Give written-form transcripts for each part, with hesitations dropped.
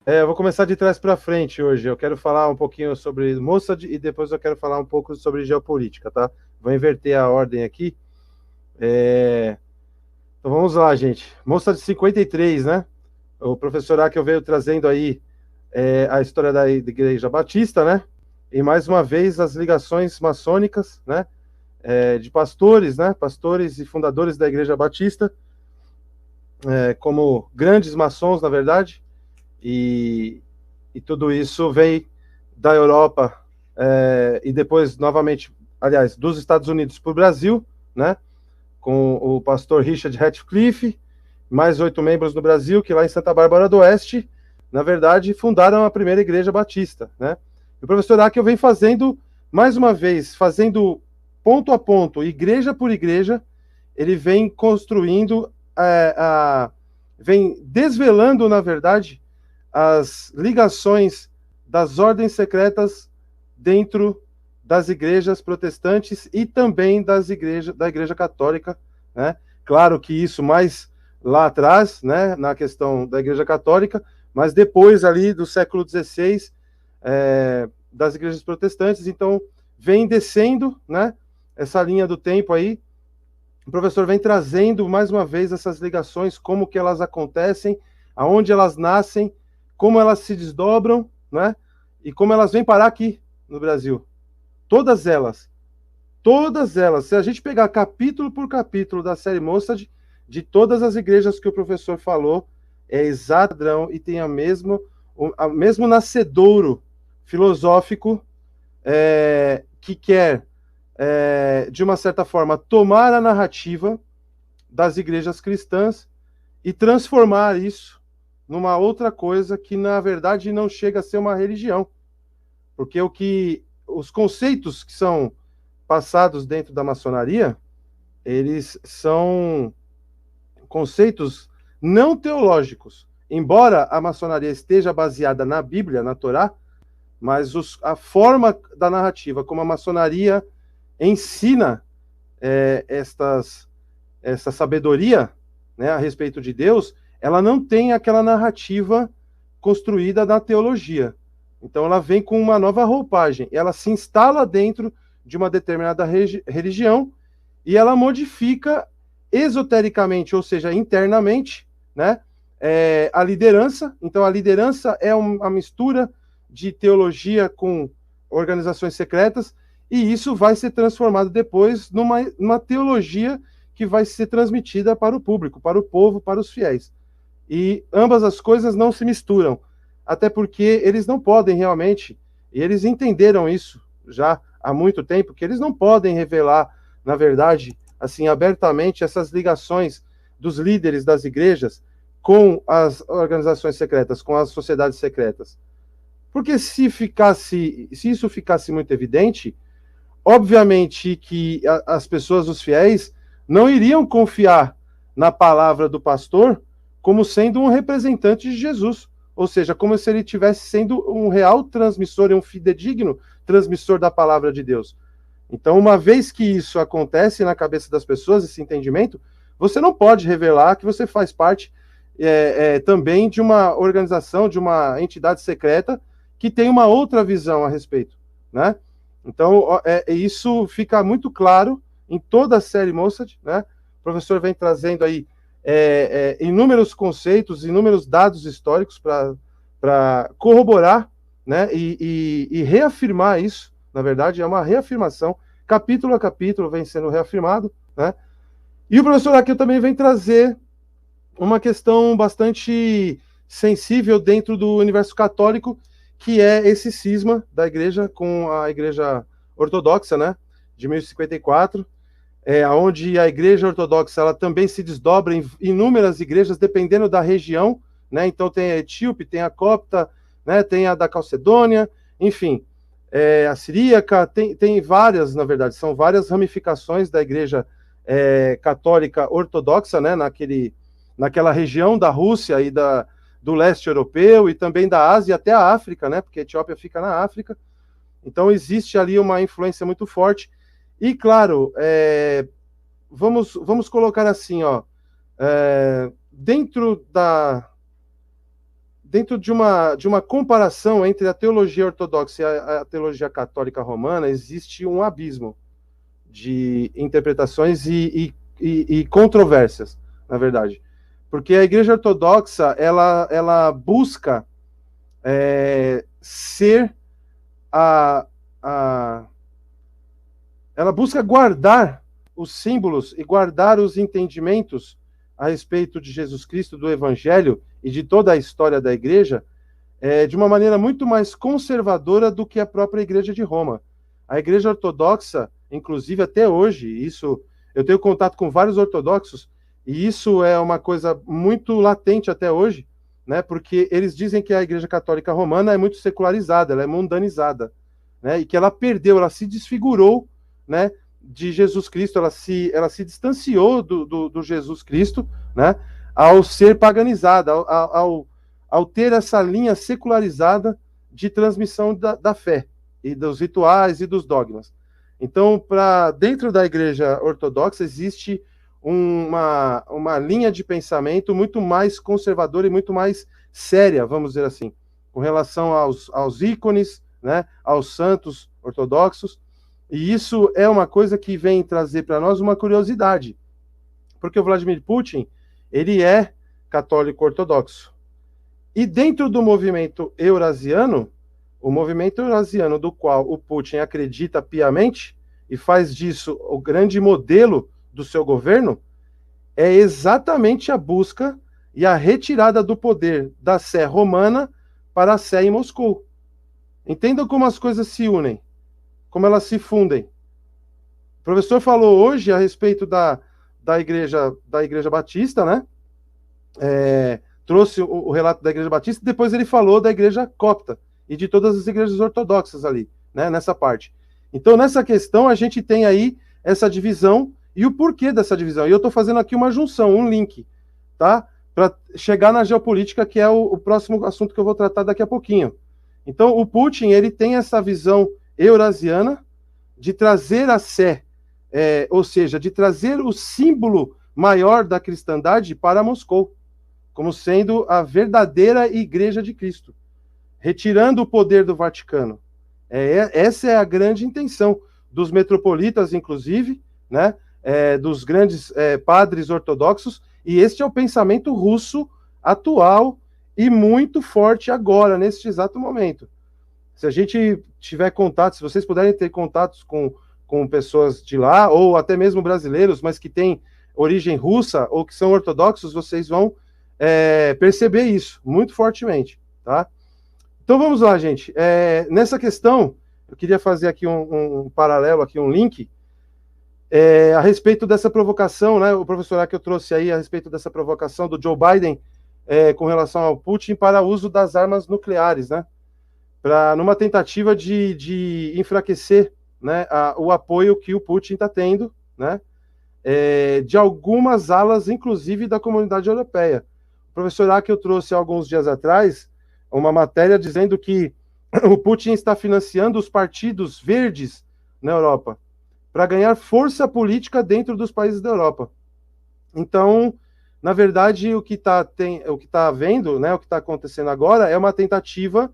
Eu vou começar de trás para frente hoje. Eu quero falar um pouquinho sobre Mossad e depois eu quero falar um pouco sobre geopolítica, tá? Vou inverter a ordem aqui. Então vamos lá, gente. Mossad 53, né? O professor Akel veio trazendo aí a história da Igreja Batista, né? E mais uma vez as ligações maçônicas, né? De pastores, né? Pastores e fundadores da Igreja Batista, como grandes maçons, na verdade. E tudo isso vem da Europa e depois, novamente, aliás, dos Estados Unidos para o Brasil, né? Com o pastor Richard Ratcliffe, mais 8 membros no Brasil, que lá em Santa Bárbara do Oeste, na verdade, fundaram a primeira igreja batista, né? E o professor Akel vem fazendo, mais uma vez, fazendo ponto a ponto, igreja por igreja, ele vem construindo, vem desvelando, na verdade, as ligações das ordens secretas dentro das igrejas protestantes e também da Igreja Católica, né? Claro que isso mais lá atrás, né, na questão da Igreja Católica, mas depois ali do século XVI, das igrejas protestantes, então vem descendo, né, essa linha do tempo aí. O professor vem trazendo mais uma vez essas ligações, como que elas acontecem, aonde elas nascem, como elas se desdobram, né? E como elas vêm parar aqui no Brasil. Todas elas. Se a gente pegar capítulo por capítulo da série Mossad, de todas as igrejas que o professor falou, é exato padrão e tem o mesmo nascedouro filosófico que quer, de uma certa forma, tomar a narrativa das igrejas cristãs e transformar isso numa outra coisa que, na verdade, não chega a ser uma religião. Porque os conceitos que são passados dentro da maçonaria, eles são conceitos não teológicos. Embora a maçonaria esteja baseada na Bíblia, na Torá, mas a forma da narrativa, como a maçonaria ensina essa sabedoria, né, a respeito de Deus, ela não tem aquela narrativa construída na teologia. Então ela vem com uma nova roupagem, ela se instala dentro de uma determinada religião e ela modifica esotericamente, ou seja, internamente, né, a liderança. Então a liderança é uma mistura de teologia com organizações secretas, e isso vai ser transformado depois numa teologia que vai ser transmitida para o público, para o povo, para os fiéis. E ambas as coisas não se misturam, até porque eles não podem realmente, e eles entenderam isso já há muito tempo, que eles não podem revelar, na verdade, assim, abertamente, essas ligações dos líderes das igrejas com as organizações secretas, com as sociedades secretas. Porque se isso ficasse muito evidente, obviamente que as pessoas, os fiéis, não iriam confiar na palavra do pastor como sendo um representante de Jesus, ou seja, como se ele estivesse sendo um real transmissor e um fidedigno transmissor da palavra de Deus. Então, uma vez que isso acontece na cabeça das pessoas, esse entendimento, você não pode revelar que você faz parte também de uma organização, de uma entidade secreta que tem uma outra visão a respeito, né? Então, isso fica muito claro em toda a série Mossad, né? O professor vem trazendo aí inúmeros conceitos, inúmeros dados históricos para corroborar, né, e reafirmar isso. Na verdade, é uma reafirmação, capítulo a capítulo vem sendo reafirmado, né? E o professor aqui também vem trazer uma questão bastante sensível dentro do universo católico, que é esse cisma da igreja com a igreja ortodoxa, né? de 1054, onde a Igreja Ortodoxa ela também se desdobra em inúmeras igrejas, dependendo da região, né? Então tem a etíope, tem a copta, né? Tem a da Calcedônia, enfim, a siríaca, tem várias, na verdade, são várias ramificações da Igreja Católica Ortodoxa, né? Naquela região da Rússia e do leste europeu, e também da Ásia até a África, né? Porque a Etiópia fica na África. Então existe ali uma influência muito forte. E, claro, vamos colocar assim, ó, dentro de uma comparação entre a teologia ortodoxa e a teologia católica romana, existe um abismo de interpretações e controvérsias, na verdade. Porque a Igreja Ortodoxa, ela busca ser ela busca guardar os símbolos e guardar os entendimentos a respeito de Jesus Cristo, do Evangelho e de toda a história da Igreja, de uma maneira muito mais conservadora do que a própria Igreja de Roma. A Igreja Ortodoxa, inclusive até hoje, isso eu tenho contato com vários ortodoxos, e isso é uma coisa muito latente até hoje, né, porque eles dizem que a Igreja Católica Romana é muito secularizada, ela é mundanizada, né, e que ela perdeu, ela se desfigurou, né, de Jesus Cristo, ela se distanciou do Jesus Cristo, né, ao ser paganizada, ao ter essa linha secularizada de transmissão da fé, e dos rituais e dos dogmas. Então, dentro da Igreja Ortodoxa existe uma linha de pensamento muito mais conservadora e muito mais séria, vamos dizer assim, com relação aos ícones, né, aos santos ortodoxos, e isso é uma coisa que vem trazer para nós uma curiosidade, porque o Vladimir Putin, ele é católico ortodoxo, e dentro do movimento eurasiano, o movimento eurasiano do qual o Putin acredita piamente e faz disso o grande modelo do seu governo, é exatamente a busca e a retirada do poder da Sé romana para a Sé em Moscou. Entendam como as coisas se unem, como elas se fundem. O professor falou hoje a respeito da igreja Batista, né? Trouxe o relato da Igreja Batista, depois ele falou da Igreja Copta e de todas as igrejas ortodoxas ali, né, nessa parte. Então, nessa questão, a gente tem aí essa divisão e o porquê dessa divisão. E eu estou fazendo aqui uma junção, um link, tá? Para chegar na geopolítica, que é o próximo assunto que eu vou tratar daqui a pouquinho. Então, o Putin, ele tem essa visão eurasiana de trazer a Sé, ou seja, de trazer o símbolo maior da cristandade para Moscou, como sendo a verdadeira Igreja de Cristo, retirando o poder do Vaticano. Essa é a grande intenção dos metropolitas, inclusive, né, dos grandes padres ortodoxos, e este é o pensamento russo atual e muito forte agora, neste exato momento. Se a gente tiver contato, se vocês puderem ter contatos com pessoas de lá, ou até mesmo brasileiros, mas que têm origem russa ou que são ortodoxos, vocês vão perceber isso muito fortemente, tá? Então vamos lá, gente. Nessa questão, eu queria fazer aqui um paralelo, aqui um link, a respeito dessa provocação, né? O professor que eu trouxe aí a respeito dessa provocação do Joe Biden com relação ao Putin para o uso das armas nucleares, né? Numa tentativa de enfraquecer, né, o apoio que o Putin está tendo, né? De algumas alas, inclusive da comunidade europeia. O professor que eu trouxe alguns dias atrás uma matéria dizendo que o Putin está financiando os partidos verdes na Europa para ganhar força política dentro dos países da Europa. Então, na verdade, o que está havendo, né, o que está acontecendo agora é uma tentativa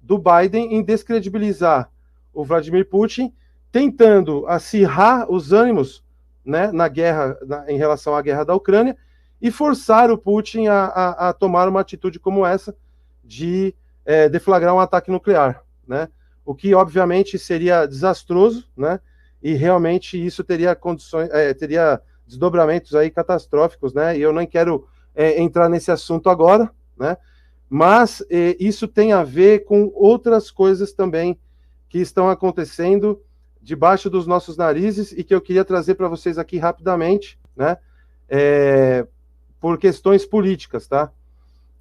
do Biden em descredibilizar o Vladimir Putin, tentando acirrar os ânimos, né, na guerra, em relação à guerra da Ucrânia, e forçar o Putin a tomar uma atitude como essa, de deflagrar um ataque nuclear, né? O que obviamente seria desastroso, né? E realmente isso teria teria desdobramentos aí catastróficos, né? E eu nem quero entrar nesse assunto agora, né? Mas isso tem a ver com outras coisas também que estão acontecendo debaixo dos nossos narizes e que eu queria trazer para vocês aqui rapidamente, né? Por questões políticas, tá?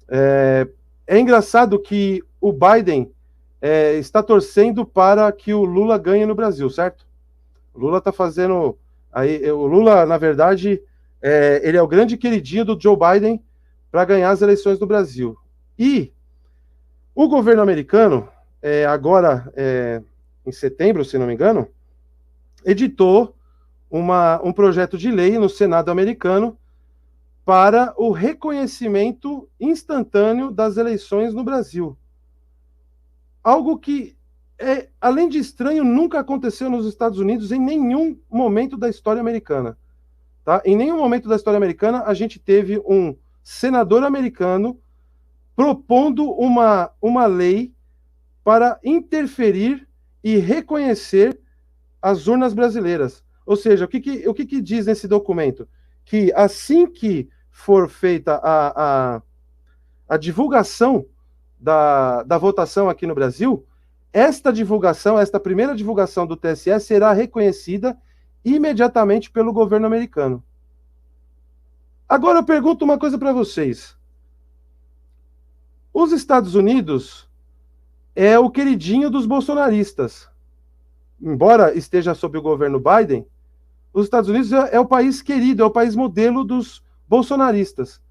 É engraçado que o Biden está torcendo para que o Lula ganhe no Brasil, certo? O Lula está fazendo... o Lula, na verdade, ele é o grande queridinho do Joe Biden para ganhar as eleições do Brasil. E o governo americano, agora, em setembro, se não me engano, editou um projeto de lei no Senado americano para o reconhecimento instantâneo das eleições no Brasil. Algo que, além de estranho, nunca aconteceu nos Estados Unidos em nenhum momento da história americana. Tá? Em nenhum momento da história americana a gente teve um senador americano propondo uma lei para interferir e reconhecer as urnas brasileiras. Ou seja, o que diz nesse documento? Que assim que for feita a divulgação da votação aqui no Brasil, esta primeira divulgação do TSE será reconhecida imediatamente pelo governo americano. Agora eu pergunto uma coisa para vocês. Os Estados Unidos é o queridinho dos bolsonaristas. Embora esteja sob o governo Biden, os Estados Unidos é o país querido, é o país modelo dos bolsonaristas.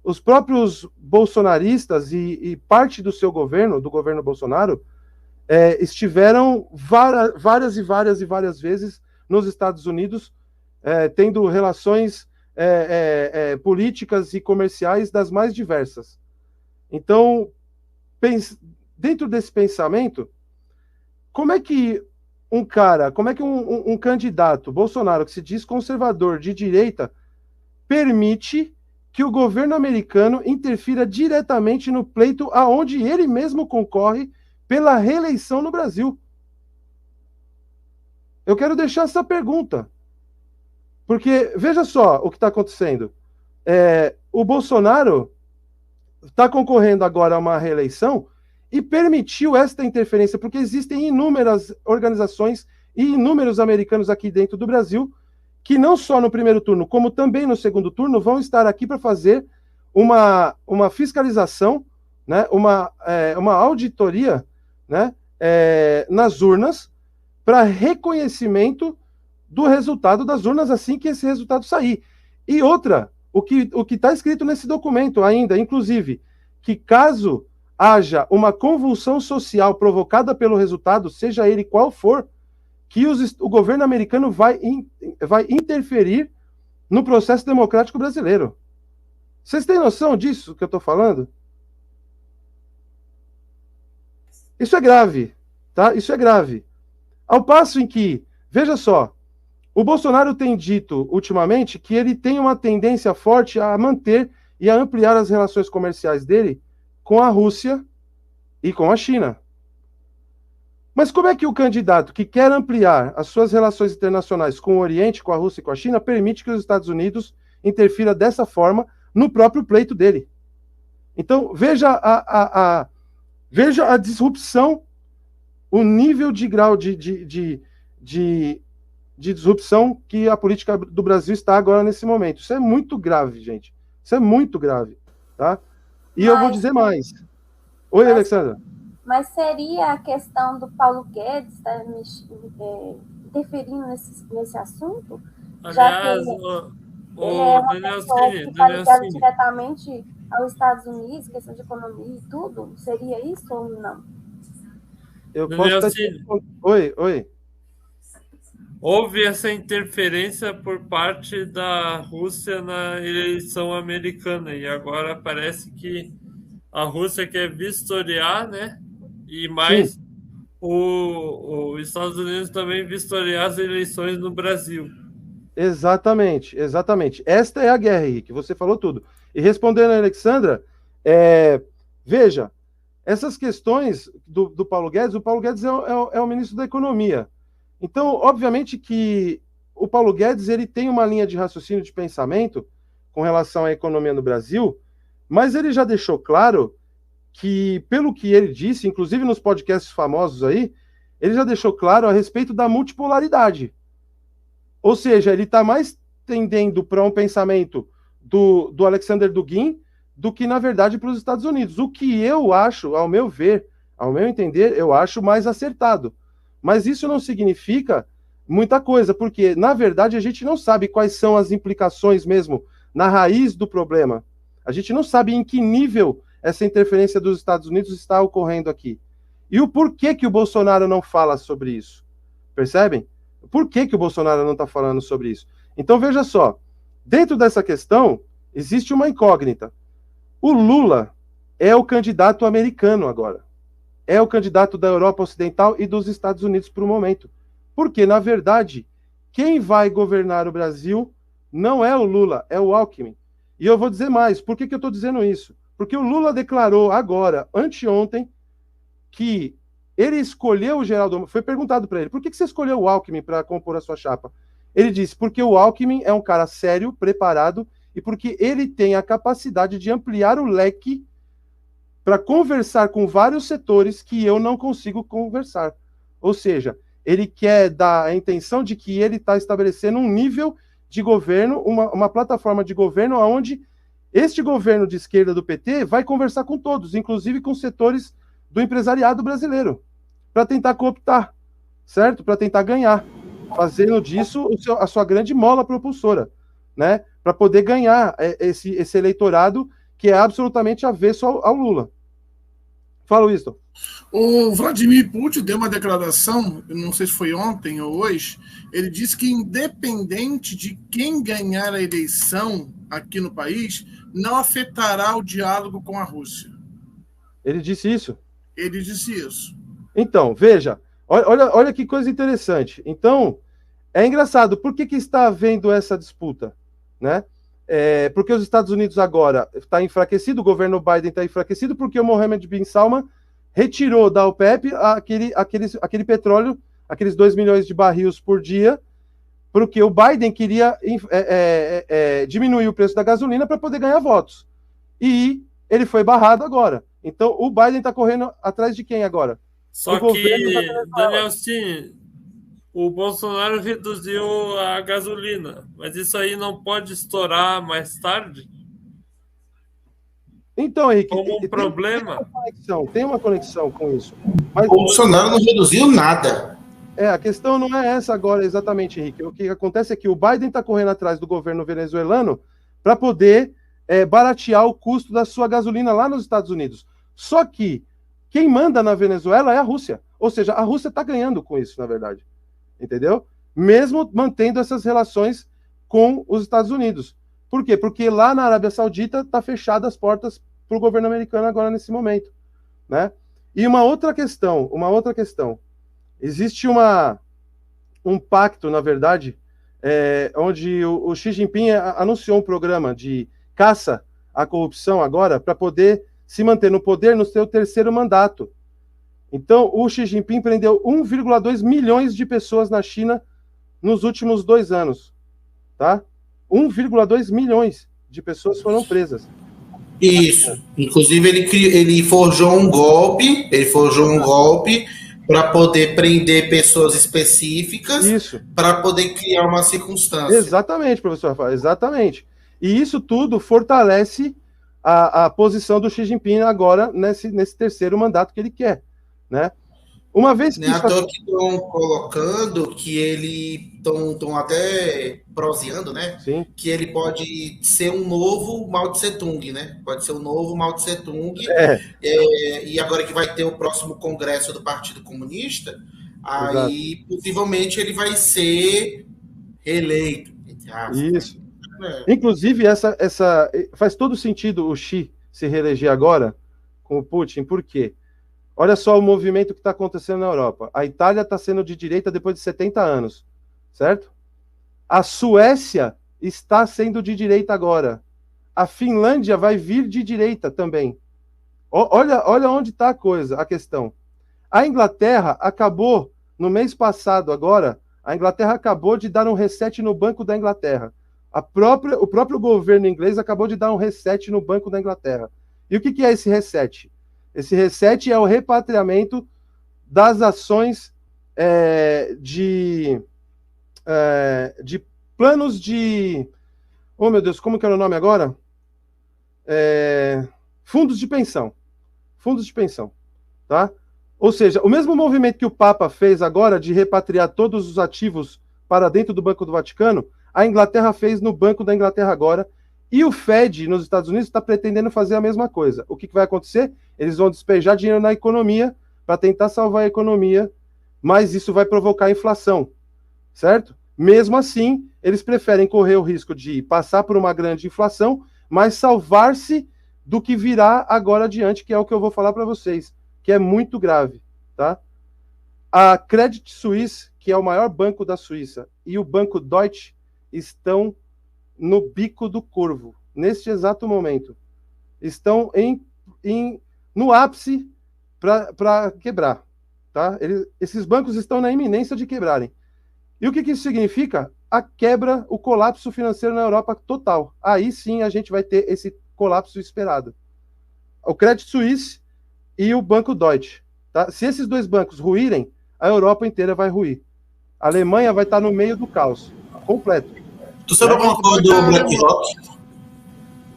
Os próprios bolsonaristas e parte do seu governo, do governo Bolsonaro, estiveram várias vezes nos Estados Unidos, tendo relações políticas e comerciais das mais diversas. Então, dentro desse pensamento, como é que um candidato, Bolsonaro, que se diz conservador de direita, permite que o governo americano interfira diretamente no pleito aonde ele mesmo concorre pela reeleição no Brasil? Eu quero deixar essa pergunta. Porque, veja só o que está acontecendo. O Bolsonaro está concorrendo agora a uma reeleição e permitiu esta interferência, porque existem inúmeras organizações e inúmeros americanos aqui dentro do Brasil que não só no primeiro turno, como também no segundo turno, vão estar aqui para fazer uma fiscalização, né, uma auditoria, né, nas urnas para reconhecimento do resultado das urnas assim que esse resultado sair. E outra, o que está escrito nesse documento ainda, inclusive, que caso haja uma convulsão social provocada pelo resultado, seja ele qual for, que o governo americano vai interferir no processo democrático brasileiro. Vocês têm noção disso que eu estou falando? Isso é grave, tá? Isso é grave. Ao passo em que, veja só, o Bolsonaro tem dito ultimamente que ele tem uma tendência forte a manter e a ampliar as relações comerciais dele com a Rússia e com a China. Mas como é que o candidato que quer ampliar as suas relações internacionais com o Oriente, com a Rússia e com a China, permite que os Estados Unidos interfira dessa forma no próprio pleito dele? Então, veja a disrupção, o nível de grau de disrupção que a política do Brasil está agora nesse momento. Isso é muito grave, gente. Isso é muito grave, tá? E eu vou dizer mais. Oi, Alexandra. Mas seria a questão do Paulo Guedes interferindo nesse assunto? Aliás, já que ele é uma pessoa que está ligada diretamente aos Estados Unidos, questão de economia e tudo? Seria isso ou não? Eu posso Oi. Houve essa interferência por parte da Rússia na eleição americana e agora parece que a Rússia quer vistoriar, né? E mais os Estados Unidos também vistoriar as eleições no Brasil. Exatamente. Esta é a guerra, Henrique, você falou tudo. E respondendo a Alexandra, veja, essas questões do Paulo Guedes, o Paulo Guedes é o ministro da Economia. Então, obviamente que o Paulo Guedes ele tem uma linha de raciocínio de pensamento com relação à economia no Brasil, mas ele já deixou claro que, pelo que ele disse, inclusive nos podcasts famosos aí, ele já deixou claro a respeito da multipolaridade. Ou seja, ele está mais tendendo para um pensamento do Alexander Dugin do que, na verdade, para os Estados Unidos. O que eu acho, ao meu ver, ao meu entender, eu acho mais acertado. Mas isso não significa muita coisa, porque, na verdade, a gente não sabe quais são as implicações mesmo na raiz do problema. A gente não sabe em que nível essa interferência dos Estados Unidos está ocorrendo aqui. E o porquê que o Bolsonaro não fala sobre isso. Percebem? Por que o Bolsonaro não está falando sobre isso? Então, veja só. Dentro dessa questão, existe uma incógnita. O Lula é o candidato americano agora. É o candidato da Europa Ocidental e dos Estados Unidos para o momento. Porque, na verdade, quem vai governar o Brasil não é o Lula, é o Alckmin. E eu vou dizer mais. Por que eu estou dizendo isso? Porque o Lula declarou agora, anteontem, que ele escolheu o Geraldo... Foi perguntado para ele, por que você escolheu o Alckmin para compor a sua chapa? Ele disse, porque o Alckmin é um cara sério, preparado, e porque ele tem a capacidade de ampliar o leque para conversar com vários setores que eu não consigo conversar. Ou seja, ele quer dar a intenção de que ele está estabelecendo um nível de governo, uma plataforma de governo onde este governo de esquerda do PT vai conversar com todos, inclusive com setores do empresariado brasileiro, para tentar cooptar, certo? Para tentar ganhar, fazendo disso a sua grande mola propulsora, né? Para poder ganhar esse eleitorado que é absolutamente avesso ao Lula. Fala, Winston. O Vladimir Putin deu uma declaração, eu não sei se foi ontem ou hoje, ele disse que independente de quem ganhar a eleição aqui no país, não afetará o diálogo com a Rússia. Ele disse isso? Ele disse isso. Então, veja, olha que coisa interessante. Então, é engraçado, por que está havendo essa disputa? Né? Porque os Estados Unidos agora está enfraquecido, o governo Biden está enfraquecido, porque o Mohammed bin Salman retirou da OPEP aquele petróleo, aqueles 2 milhões de barris por dia, porque o Biden queria diminuir o preço da gasolina para poder ganhar votos. E ele foi barrado agora. Então, o Biden está correndo atrás de quem agora? Só que, Daniel, sim, o Bolsonaro reduziu a gasolina, mas isso aí não pode estourar mais tarde? Então, Henrique, como um problema. Tem uma conexão com isso. Mas o Bolsonaro não reduziu nada. A questão não é essa agora exatamente, Henrique. O que acontece é que o Biden está correndo atrás do governo venezuelano para poder baratear o custo da sua gasolina lá nos Estados Unidos. Só que quem manda na Venezuela é a Rússia. Ou seja, a Rússia está ganhando com isso, na verdade. Entendeu? Mesmo mantendo essas relações com os Estados Unidos. Por quê? Porque lá na Arábia Saudita está fechadas as portas para o governo americano agora nesse momento. Né? E uma outra questão. Existe um pacto, na verdade, onde o Xi Jinping anunciou um programa de caça à corrupção agora para poder se manter no poder no seu terceiro mandato. Então, o Xi Jinping prendeu 1,2 milhões de pessoas na China nos últimos 2 anos. Tá? 1,2 milhões de pessoas foram presas. Isso. Inclusive, ele forjou um golpe, para poder prender pessoas específicas, para poder criar uma circunstância. Exatamente, professor Rafael, exatamente. E isso tudo fortalece a posição do Xi Jinping agora nesse terceiro mandato que ele quer, né? Uma vez que... que estão colocando que ele... Estão até proseando, né? Sim. Que ele pode ser um novo Mao Tse Tung, né? Pode ser um novo Mao Tse Tung. E agora que vai ter o próximo congresso do Partido Comunista, aí possivelmente ele vai ser reeleito. Isso. Inclusive, essa faz todo sentido o Xi se reeleger agora com o Putin. Por quê? Olha só o movimento que está acontecendo na Europa. A Itália está sendo de direita depois de 70 anos, certo? A Suécia está sendo de direita agora. A Finlândia vai vir de direita também. Olha onde está a questão. A Inglaterra acabou, no mês passado agora, a Inglaterra acabou de dar um reset no Banco da Inglaterra. O próprio governo inglês acabou de dar um reset no Banco da Inglaterra. E o que é esse reset? Esse reset é o repatriamento das ações de planos de... Oh, meu Deus, como que era o nome agora? Fundos de pensão. Fundos de pensão, tá? Ou seja, o mesmo movimento que o Papa fez agora de repatriar todos os ativos para dentro do Banco do Vaticano, a Inglaterra fez no Banco da Inglaterra agora, e o Fed nos Estados Unidos está pretendendo fazer a mesma coisa. O que vai acontecer? Eles vão despejar dinheiro na economia para tentar salvar a economia, mas isso vai provocar inflação, certo? Mesmo assim, eles preferem correr o risco de passar por uma grande inflação, mas salvar-se do que virá agora adiante, que é o que eu vou falar para vocês, que é muito grave, tá? A Credit Suisse, que é o maior banco da Suíça, e o Banco Deutsche estão no bico do corvo, neste exato momento. Estão no ápice para quebrar, tá? Esses bancos estão na iminência de quebrarem. E o que isso significa? A quebra, o colapso financeiro na Europa total. Aí sim a gente vai ter esse colapso esperado. O Credit Suisse e o Banco Deutsche. Tá? Se esses dois bancos ruírem, a Europa inteira vai ruir. A Alemanha vai estar no meio do caos completo. Tu sabe alguma coisa do BlackRock?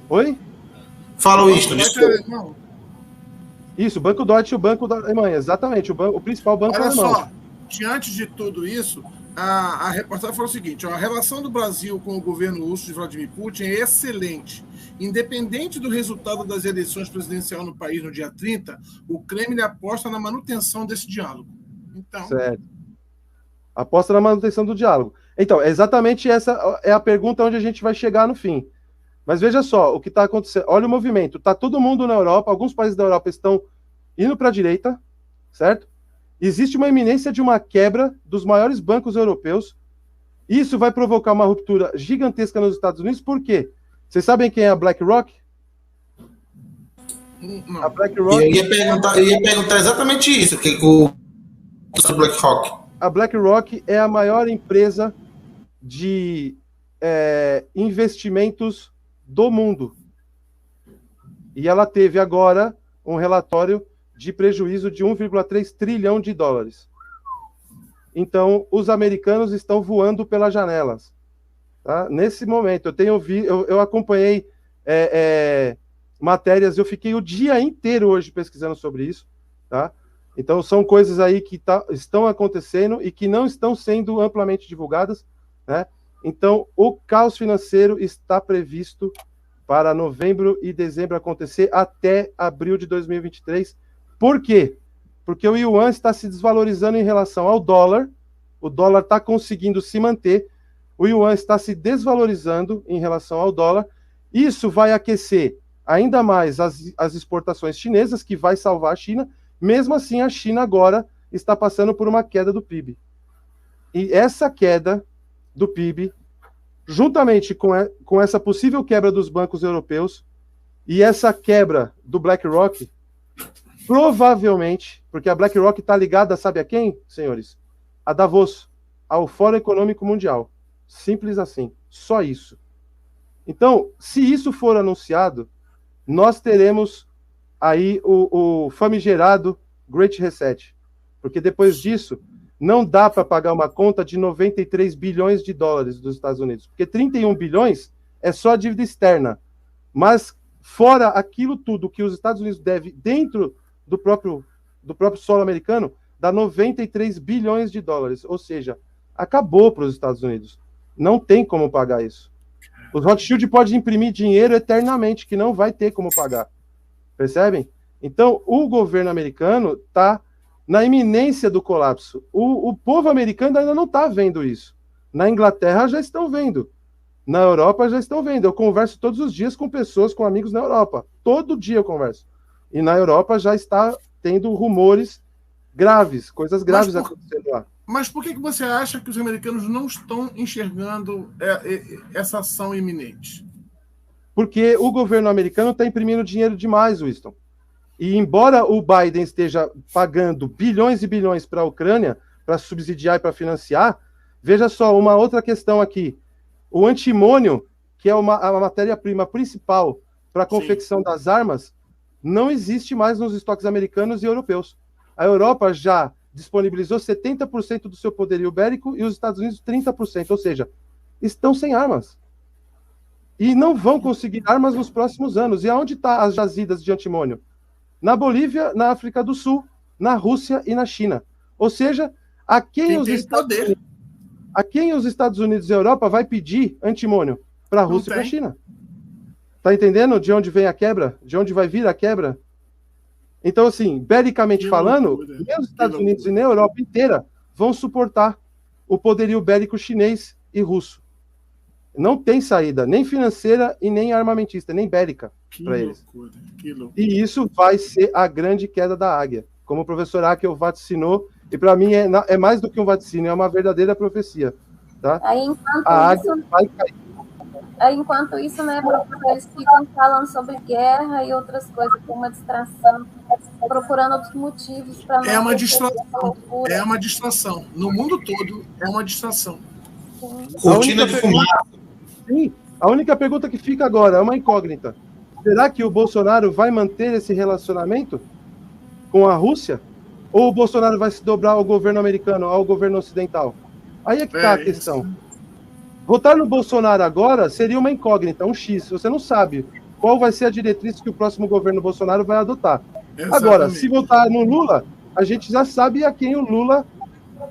Oi? Fala isso, desculpa. Isso, o Banco Deutsche e o Banco da Alemanha, exatamente, o principal banco alemão. Olha só, diante de tudo isso, a reportagem falou o seguinte, a relação do Brasil com o governo russo de Vladimir Putin é excelente. Independente do resultado das eleições presidenciais no país no dia 30, o Kremlin aposta na manutenção desse diálogo. Então... Certo. Aposta na manutenção do diálogo. Então, exatamente essa é a pergunta onde a gente vai chegar no fim. Mas veja só o que está acontecendo. Olha o movimento. Está todo mundo na Europa, alguns países da Europa estão indo para a direita, certo? Existe uma iminência de uma quebra dos maiores bancos europeus. Isso vai provocar uma ruptura gigantesca nos Estados Unidos. Por quê? Vocês sabem quem é a BlackRock? Não. A BlackRock... Eu ia perguntar exatamente isso, que o BlackRock. A BlackRock é a maior empresa de investimentos do mundo. E ela teve agora um relatório de prejuízo de 1,3 trilhão de dólares. Então, os americanos estão voando pelas janelas. Tá? Nesse momento, eu acompanhei matérias, eu fiquei o dia inteiro hoje pesquisando sobre isso, tá? Então, são coisas aí que estão acontecendo e que não estão sendo amplamente divulgadas, né? Então, o caos financeiro está previsto para novembro e dezembro acontecer até abril de 2023. Por quê? Porque o yuan está se desvalorizando em relação ao dólar, o dólar está conseguindo se manter, o yuan está se desvalorizando em relação ao dólar. Isso vai aquecer ainda mais as exportações chinesas, que vai salvar a China. Mesmo assim, a China agora está passando por uma queda do PIB. E essa queda do PIB, juntamente com essa possível quebra dos bancos europeus e essa quebra do BlackRock, provavelmente, porque a BlackRock está ligada, sabe a quem, senhores? A Davos, ao Fórum Econômico Mundial. Simples assim, só isso. Então, se isso for anunciado, nós teremos aí o famigerado Great Reset. Porque depois disso, não dá para pagar uma conta de 93 bilhões de dólares dos Estados Unidos. Porque 31 bilhões é só a dívida externa. Mas, fora aquilo tudo que os Estados Unidos devem dentro do próprio solo americano, dá 93 bilhões de dólares. Ou seja, acabou para os Estados Unidos. Não tem como pagar isso. O Rothschild pode imprimir dinheiro eternamente, que não vai ter como pagar. Percebem? Então, o governo americano está na iminência do colapso. O povo americano ainda não está vendo isso. Na Inglaterra já estão vendo. Na Europa já estão vendo. Eu converso todos os dias com pessoas, com amigos na Europa. Todo dia eu converso. E na Europa já está tendo rumores graves, coisas graves acontecendo lá. Mas por que você acha que os americanos não estão enxergando essa ação iminente? Porque o governo americano está imprimindo dinheiro demais, Winston. E embora o Biden esteja pagando bilhões e bilhões para a Ucrânia, para subsidiar e para financiar, veja só, uma outra questão aqui. O antimônio, que é a matéria-prima principal para a confecção das armas, não existe mais nos estoques americanos e europeus. A Europa já disponibilizou 70% do seu poderio bélico e os Estados Unidos 30%, ou seja, estão sem armas. E não vão conseguir armas nos próximos anos. E aonde estão as jazidas de antimônio? Na Bolívia, na África do Sul, na Rússia e na China. Ou seja, a quem os Estados Unidos e a Europa vai pedir antimônio? Para a Rússia e para a China. Tá entendendo de onde vem a quebra? De onde vai vir a quebra? Então, assim, belicamente falando, nem os Estados Unidos e nem a Europa inteira vão suportar o poderio bélico chinês e russo. Não tem saída, nem financeira e nem armamentista, nem bélica para eles. E isso vai ser a grande queda da águia. Como o professor Akel vaticinou, e para mim é mais do que um vaticínio, é uma verdadeira profecia. Tá? A águia vai cair. Enquanto isso, né, eles ficam falando sobre guerra e outras coisas, com uma distração, procurando outros motivos para não. É uma distração. É uma distração. No mundo todo, é uma distração. Cortina de fumaça. Sim, a única pergunta que fica agora é uma incógnita. Será que o Bolsonaro vai manter esse relacionamento com a Rússia? Ou o Bolsonaro vai se dobrar ao governo americano, ao governo ocidental? Aí é que está a questão. Isso. Votar no Bolsonaro agora seria uma incógnita, um X. Você não sabe qual vai ser a diretriz que o próximo governo Bolsonaro vai adotar. Exatamente. Agora, se votar no Lula, a gente já sabe a quem o Lula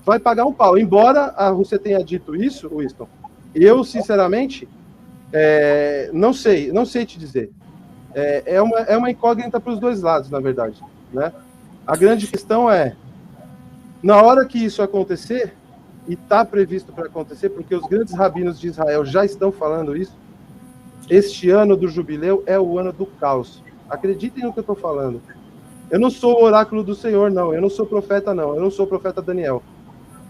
vai pagar um pau. Embora a Rússia tenha dito isso, Winston, eu, sinceramente, não sei te dizer. É uma incógnita para os dois lados, na verdade. Né? A grande questão é, na hora que isso acontecer, e está previsto para acontecer, porque os grandes rabinos de Israel já estão falando isso, este ano do jubileu é o ano do caos. Acreditem no que eu estou falando. Eu não sou o oráculo do Senhor, não. Eu não sou profeta, não. Eu não sou o profeta Daniel.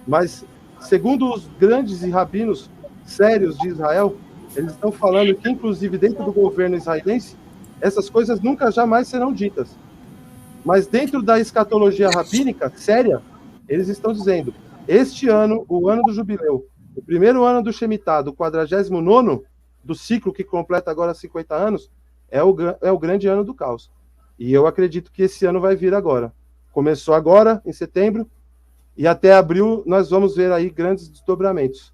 Mas, segundo os grandes rabinos sérios de Israel, eles estão falando que, inclusive, dentro do governo israelense, essas coisas nunca jamais serão ditas. Mas dentro da escatologia rabínica séria, eles estão dizendo: este ano, o ano do jubileu, o primeiro ano do Shemitah, do 49º, do ciclo que completa agora 50 anos, é o grande ano do caos. E eu acredito que esse ano vai vir agora. Começou agora, em setembro, e até abril nós vamos ver aí grandes desdobramentos.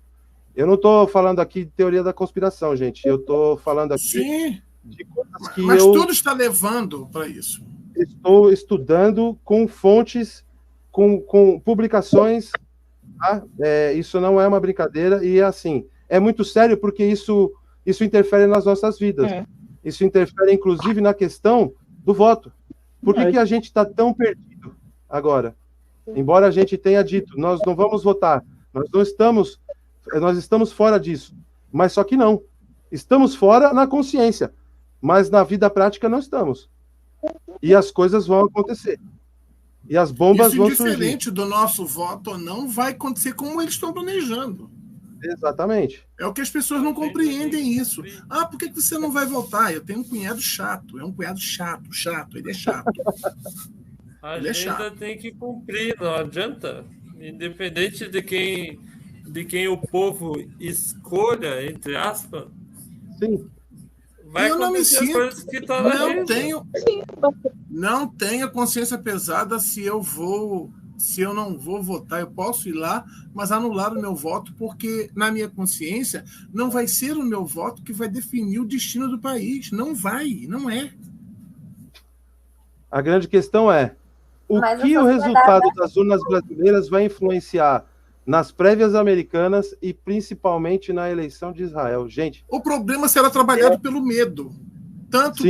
Eu não estou falando aqui de teoria da conspiração, gente. Eu estou falando aqui de coisas que mas tudo está levando para isso. Estou estudando com fontes, com publicações. Tá? Isso não é uma brincadeira e assim, é muito sério porque isso interfere nas nossas vidas. Isso interfere, inclusive, na questão do voto. Por que a gente está tão perdido agora? Embora a gente tenha dito, nós não vamos votar, nós estamos fora disso. Mas só que não. Estamos fora na consciência, mas na vida prática não estamos. E as coisas vão acontecer. E as bombas vão surgir. Indiferente do nosso voto ou não, vai acontecer como eles estão planejando. Exatamente. É o que as pessoas não compreendem isso. Ah, por que você não vai votar? Eu tenho um cunhado chato. É um cunhado chato. Ele é chato. A agenda tem que cumprir, não adianta. Independente de quem o povo escolha, entre aspas. Sim. Vai eu não me sinto, coisas que tá na não tenho a consciência pesada se eu não vou votar. Eu posso ir lá, mas anular o meu voto, porque na minha consciência não vai ser o meu voto que vai definir o destino do país. Não vai, não é. A grande questão é o que o resultado das urnas brasileiras vai influenciar nas prévias americanas e principalmente na eleição de Israel. Gente, o problema será trabalhado pelo medo, tanto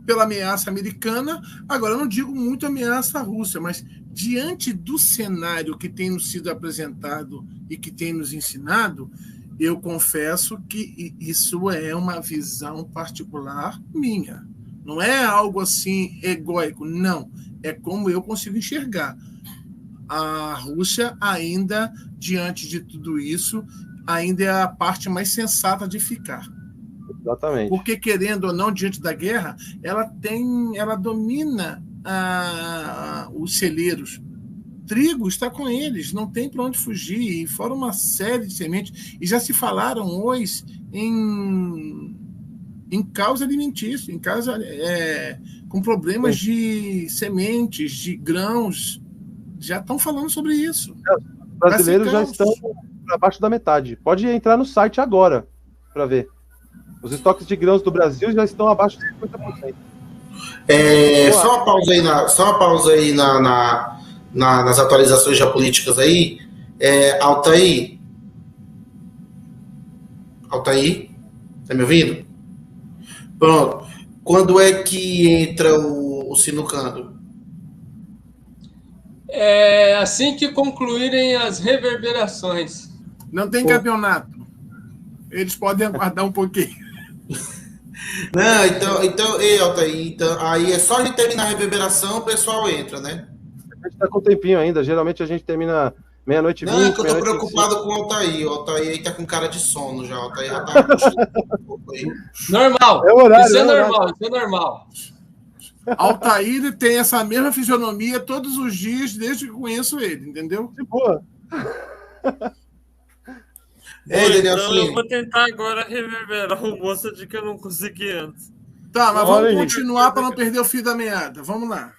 pela ameaça americana. Agora, eu não digo muito ameaça à Rússia, mas diante do cenário que tem nos sido apresentado e que tem nos ensinado, eu confesso que isso é uma visão particular minha. Não é algo assim egóico, não. É como eu consigo enxergar. A Rússia ainda, diante de tudo isso, ainda é a parte mais sensata de ficar. Exatamente. Porque, querendo ou não, diante da guerra, ela domina os celeiros. Trigo está com eles, não tem para onde fugir, e fora uma série de sementes. E já se falaram hoje em causa alimentícia, com problemas de sementes, de grãos. Já estão falando sobre isso. Os brasileiros já estão abaixo da metade. Pode entrar no site agora para ver. Os estoques de grãos do Brasil já estão abaixo de 50%. Só uma pausa aí nas atualizações geopolíticas aí. Altair, tá me ouvindo? Pronto. Quando é que entra o Sinucando? Assim que concluírem as reverberações. Não tem campeonato. Eles podem aguardar um pouquinho. Não, então, Altair, então, aí é só a gente terminar a reverberação, o pessoal entra, né? A gente tá com tempinho ainda. Geralmente a gente termina meia-noite e 20. Não, é que eu tô preocupado com o Altair. O Altair aí tá com cara de sono já. O Altair já tá um pouco aí. Normal. É horário, isso é normal. Altair tem essa mesma fisionomia todos os dias desde que conheço ele, entendeu? De boa. Daniel, então eu vou tentar agora reverberar o moço de que eu não consegui antes. Tá, mas vamos continuar para não perder o fio da meada. Vamos lá.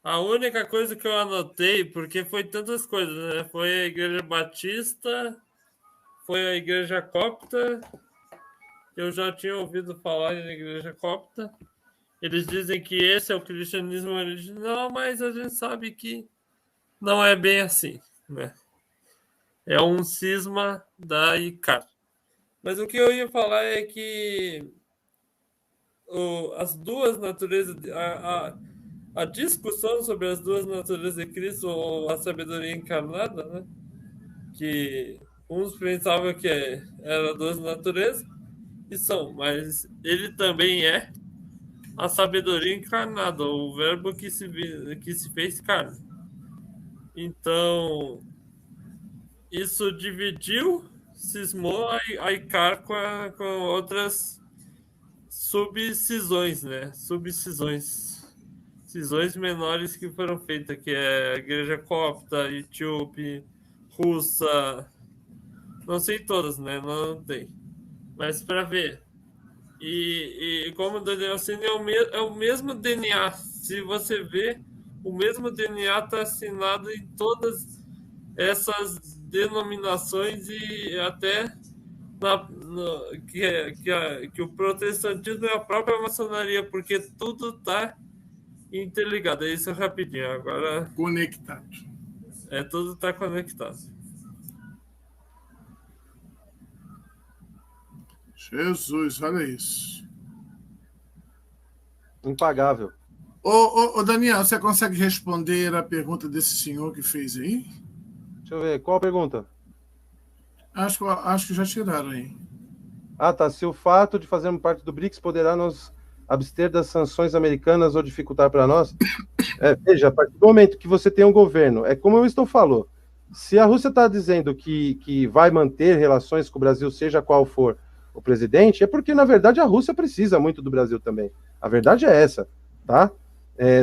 A única coisa que eu anotei, porque foi tantas coisas, né? Foi a Igreja Batista, foi a Igreja Copta, eu já tinha ouvido falar na Igreja Copta. Eles dizem que esse é o cristianismo original, mas a gente sabe que não é bem assim, né? É um cisma da ICAR. Mas o que eu ia falar é que as duas naturezas, a discussão sobre as duas naturezas de Cristo, ou a sabedoria encarnada, né? Que uns pensavam que eram duas naturezas, e são, mas ele também é a sabedoria encarnada, o verbo que se fez carne. Então, isso dividiu, cismou a ICAR com outras subcisões, né? Cisões menores que foram feitas, que é a Igreja Copta, Etíope, Russa, não sei todas, né? Não tem. Mas para ver. E como o Daniel Cine é o mesmo DNA. Se você ver, o mesmo DNA está assinado em todas essas denominações e até que o protestantismo é a própria maçonaria, porque tudo está interligado. É isso rapidinho. Agora. Conectado. Tudo está conectado. Jesus, olha isso. Impagável. Ô, Daniel, você consegue responder a pergunta desse senhor que fez aí? Deixa eu ver, qual a pergunta? Acho que já tiraram aí. Ah, tá. Se o fato de fazermos parte do BRICS poderá nos abster das sanções americanas ou dificultar para nós? Veja, a partir do momento que você tem um governo, é como o Winston falou, se a Rússia está dizendo que vai manter relações com o Brasil, seja qual for o presidente, é porque, na verdade, a Rússia precisa muito do Brasil também. A verdade é essa, tá?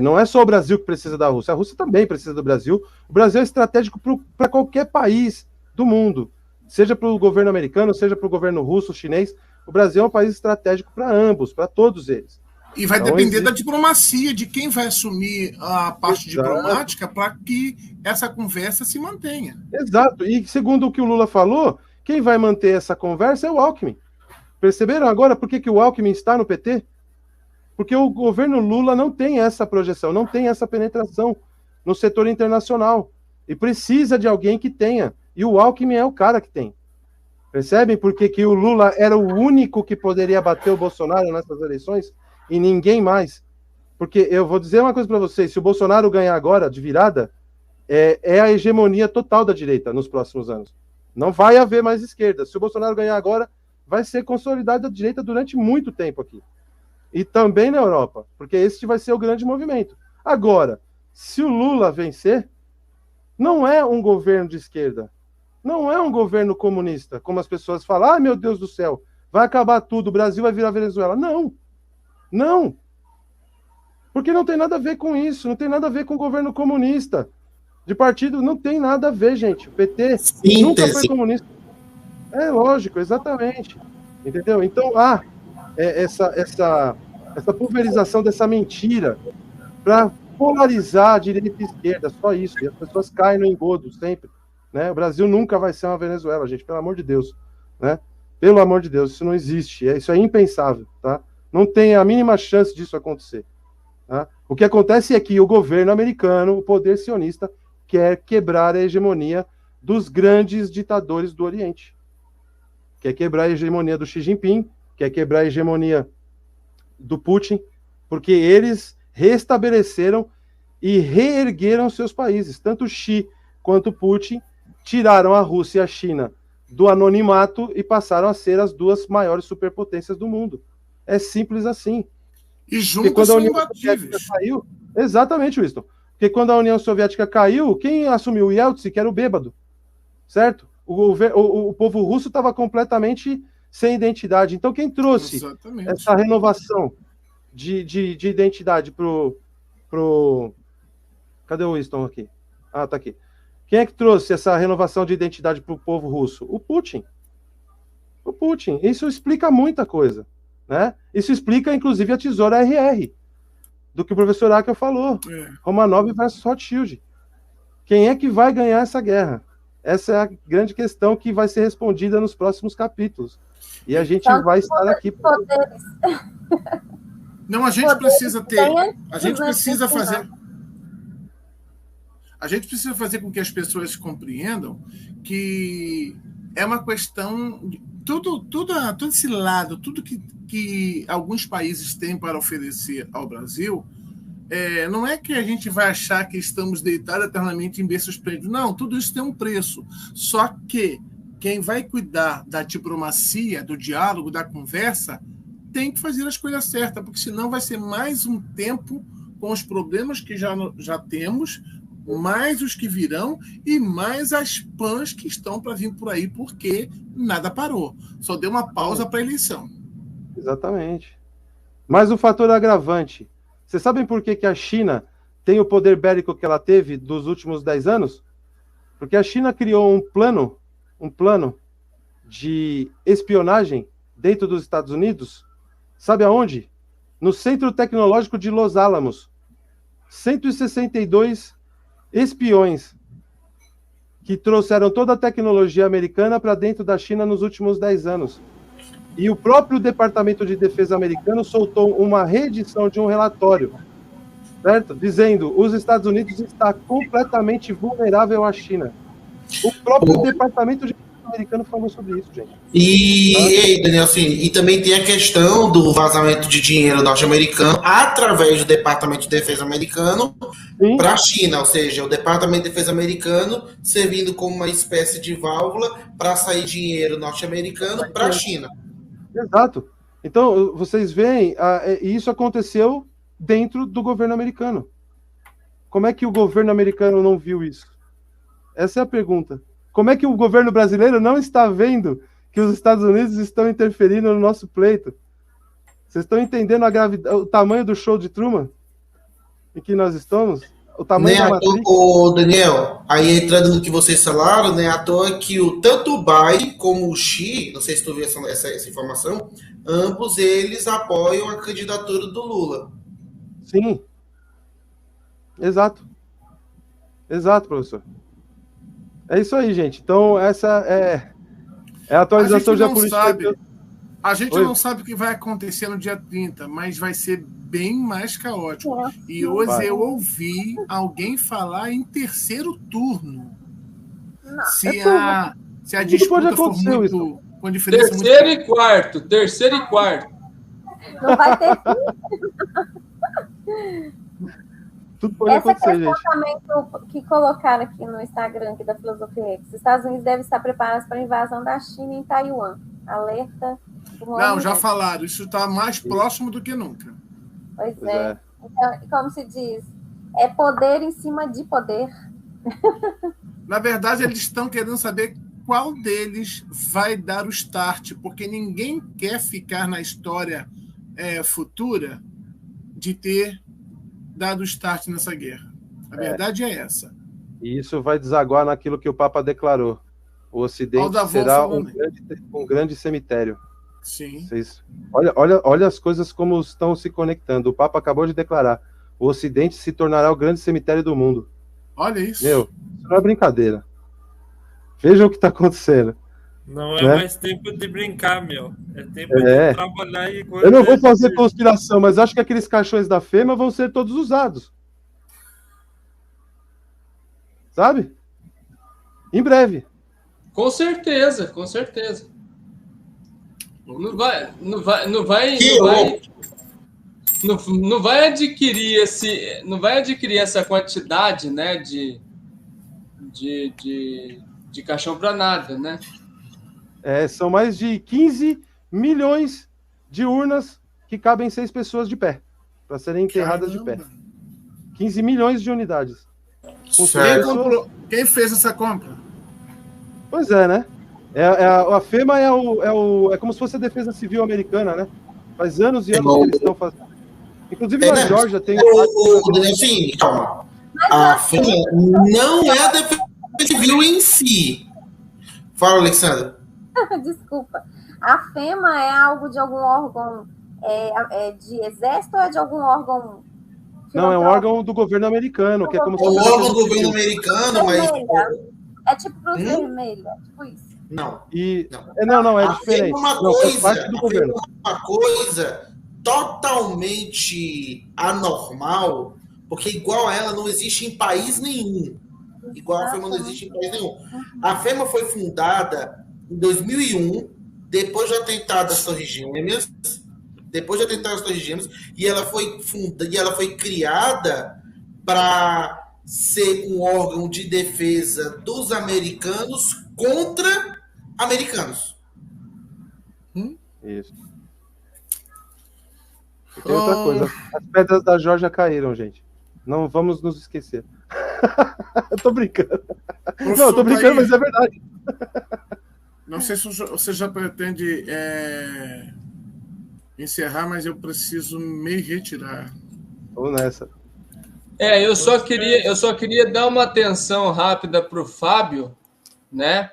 Não é só o Brasil que precisa da Rússia, a Rússia também precisa do Brasil. O Brasil é estratégico para qualquer país do mundo, seja para o governo americano, seja para o governo russo, chinês. O Brasil é um país estratégico para ambos, para todos eles. E vai depender da diplomacia, de quem vai assumir a parte diplomática para que essa conversa se mantenha. Exato. E segundo o que o Lula falou, quem vai manter essa conversa é o Alckmin. Perceberam agora por que o Alckmin está no PT? Porque o governo Lula não tem essa projeção, não tem essa penetração no setor internacional. E precisa de alguém que tenha. E o Alckmin é o cara que tem. Percebem por que o Lula era o único que poderia bater o Bolsonaro nessas eleições? E ninguém mais. Porque eu vou dizer uma coisa para vocês, se o Bolsonaro ganhar agora, de virada, é a hegemonia total da direita nos próximos anos. Não vai haver mais esquerda. Se o Bolsonaro ganhar agora, vai ser consolidada a direita durante muito tempo aqui. E também na Europa, porque esse vai ser o grande movimento. Agora, se o Lula vencer, não é um governo de esquerda, não é um governo comunista, como as pessoas falam, meu Deus do céu, vai acabar tudo, o Brasil vai virar Venezuela. Não. Porque não tem nada a ver com isso, não tem nada a ver com governo comunista. De partido não tem nada a ver, gente. O PT nunca foi comunista. É lógico, exatamente. Entendeu? Então, essa pulverização dessa mentira para polarizar a direita e a esquerda, só isso. E as pessoas caem no engodo sempre. Né? O Brasil nunca vai ser uma Venezuela, gente, pelo amor de Deus. Né? Pelo amor de Deus, isso não existe. Isso é impensável. Tá? Não tem a mínima chance disso acontecer. Tá? O que acontece é que o governo americano, o poder sionista, quer quebrar a hegemonia dos grandes ditadores do Oriente. Quer quebrar a hegemonia do Xi Jinping, quer quebrar a hegemonia do Putin, porque eles restabeleceram e reergueram seus países. Tanto Xi quanto Putin tiraram a Rússia e a China do anonimato e passaram a ser as duas maiores superpotências do mundo. É simples assim. E juntos são imbatíveis. Caiu, exatamente, Winston. Porque quando a União Soviética caiu, quem assumiu? O Yeltsin, que era o bêbado. Certo? O povo russo estava completamente sem identidade. Então, quem trouxe essa renovação de identidade pro... Cadê o Winston aqui? Ah, tá aqui. Quem é que trouxe essa renovação de identidade para o povo russo? O Putin. O Putin. Isso explica muita coisa. Né? Isso explica, inclusive, a tesoura RR, do que o professor Acker falou. Romanov versus Rothschild. Quem é que vai ganhar essa guerra? Essa é a grande questão que vai ser respondida nos próximos capítulos. E a gente vai estar aqui... Não, a gente precisa ter... A gente precisa fazer... A gente precisa fazer com que as pessoas compreendam que é uma questão... Todo esse lado, tudo que alguns países têm para oferecer ao Brasil, não é que a gente vai achar que estamos deitados eternamente em berços prédios. Não, tudo isso tem um preço. Só que quem vai cuidar da diplomacia, do diálogo, da conversa, tem que fazer as coisas certas, porque senão vai ser mais um tempo com os problemas que já temos, mais os que virão e mais as pãs que estão para vir por aí, porque nada parou. Só deu uma pausa para a eleição. Exatamente. Mas o fator agravante. Vocês sabem por que a China tem o poder bélico que ela teve dos últimos 10 anos? Porque a China criou um plano de espionagem dentro dos Estados Unidos. Sabe aonde? No Centro Tecnológico de Los Alamos. 162 espiões que trouxeram toda a tecnologia americana para dentro da China nos últimos 10 anos. E o próprio Departamento de Defesa americano soltou uma reedição de um relatório, certo? Dizendo que os Estados Unidos está completamente vulnerável à China. O próprio Departamento de Defesa americano falou sobre isso, gente. E Daniel, assim, e também tem a questão do vazamento de dinheiro norte-americano através do Departamento de Defesa americano para a China, ou seja, o Departamento de Defesa americano servindo como uma espécie de válvula para sair dinheiro norte-americano para a China. Exato. Então, vocês veem, isso aconteceu dentro do governo americano. Como é que o governo americano não viu isso? Essa é a pergunta. Como é que o governo brasileiro não está vendo que os Estados Unidos estão interferindo no nosso pleito? Vocês estão entendendo o tamanho do show de Truman em que nós estamos? O tamanho da Matrix? Daniel, aí entrando no que vocês falaram, né, à toa que tanto o Biden como o Xi, não sei se tu viu essa informação, ambos eles apoiam a candidatura do Lula. Sim. Exato. Exato, professor. É isso aí, gente. Então, essa é a atualização da política. A gente não sabe o que vai acontecer no dia 30, mas vai ser bem mais caótico. E hoje eu ouvi alguém falar em terceiro turno. Se a disputa for muito... Com diferença terceiro muito... Terceiro e quarto. Não vai ter Tudo pode acontecer, gente. Esse comportamento que colocaram aqui no Instagram aqui da Filosofia X. Os Estados Unidos devem estar preparados para a invasão da China em Taiwan. Alerta. Não, já falaram. Isso está mais próximo do que nunca. Pois é. Então, como se diz, é poder em cima de poder. Na verdade, eles estão querendo saber qual deles vai dar o start, porque ninguém quer ficar na história futura de ter dado o start nessa guerra. A verdade é essa. E isso vai desaguar naquilo que o Papa declarou. O Ocidente será um grande cemitério. Sim. Olha as coisas como estão se conectando. O Papa acabou de declarar. o Ocidente se tornará o grande cemitério do mundo. Olha isso. Meu, isso não é brincadeira. Vejam o que está acontecendo. Não é né? mais tempo de brincar, meu. É tempo de trabalhar e... Eu não vou fazer conspiração, mas acho que aqueles caixões da FEMA vão ser todos usados. Sabe? Em breve. Com certeza, com certeza. Não vai adquirir essa quantidade, né, de caixão para nada, né? São mais de 15 milhões de urnas que cabem 6 pessoas de pé, para serem enterradas de pé. 15 milhões de unidades. Quem fez essa compra? Pois é, né? A FEMA é como se fosse a Defesa Civil Americana, né? Faz anos e anos que eles estão fazendo. Inclusive na Geórgia tem... Sim, calma. A FEMA não é a Defesa Civil em si. Fala, Alexandra. Desculpa. A FEMA é algo de algum órgão de exército ou é de algum órgão... Não, é um órgão do governo americano, que é como se fosse... O órgão do governo americano, mas... É tipo Cruz Vermelha, tipo isso. Não. Não, é diferente. É uma coisa totalmente anormal, porque igual a ela não existe em país nenhum. Igual a FEMA não existe em país nenhum. A FEMA foi fundada em 2001, depois do atentado das Torres Gêmeas, e ela foi criada para ser um órgão de defesa dos americanos contra americanos. Isso. E tem outra coisa. As pedras da Geórgia caíram, gente. Não vamos nos esquecer. Eu tô brincando. Não, eu tô brincando, mas é verdade. Não sei se você já pretende encerrar, mas eu preciso me retirar. Vamos nessa. Eu só queria dar uma atenção rápida para o Fábio, né?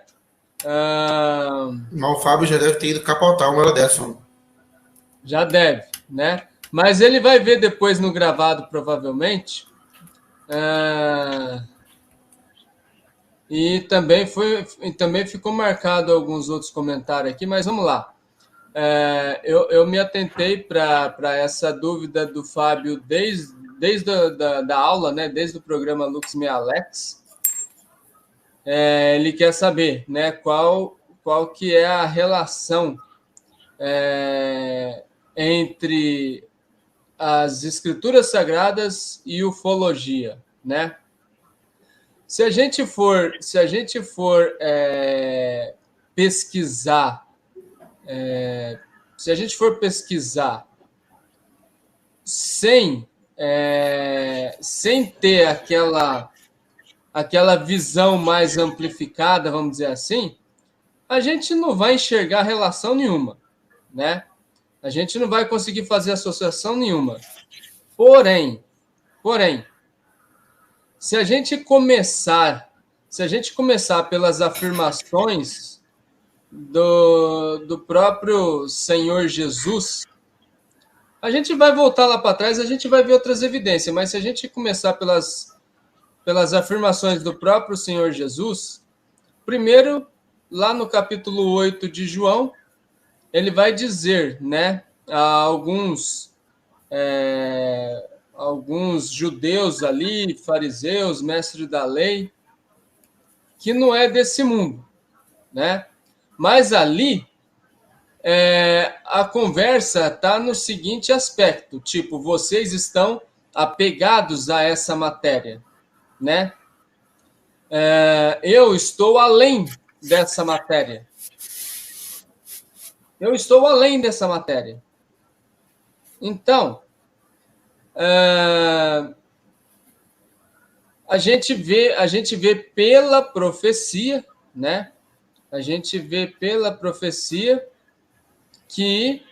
Mas o Fábio já deve ter ido capotar uma hora dessa. Já deve, né? Mas ele vai ver depois no gravado, provavelmente. E também ficou marcado alguns outros comentários aqui, mas vamos lá. Eu me atentei para essa dúvida do Fábio desde da aula, né? Desde o programa Lux Me Alex. Ele quer saber, né, qual que é a relação entre as escrituras sagradas e ufologia, né? Se a gente for pesquisar sem ter aquela visão mais amplificada, vamos dizer assim, a gente não vai enxergar relação nenhuma, né? A gente não vai conseguir fazer associação nenhuma. Porém, se a gente começar pelas afirmações do próprio Senhor Jesus, a gente vai voltar lá para trás, a gente vai ver outras evidências, mas se a gente começar pelas afirmações do próprio Senhor Jesus, primeiro, lá no capítulo 8 de João, ele vai dizer, né, a alguns judeus ali, fariseus, mestres da lei, que não é desse mundo, né? Mas ali, a conversa está no seguinte aspecto, tipo, vocês estão apegados a essa matéria, né? Eu estou além dessa matéria. Então, a gente vê pela profecia, né? A gente vê pela profecia que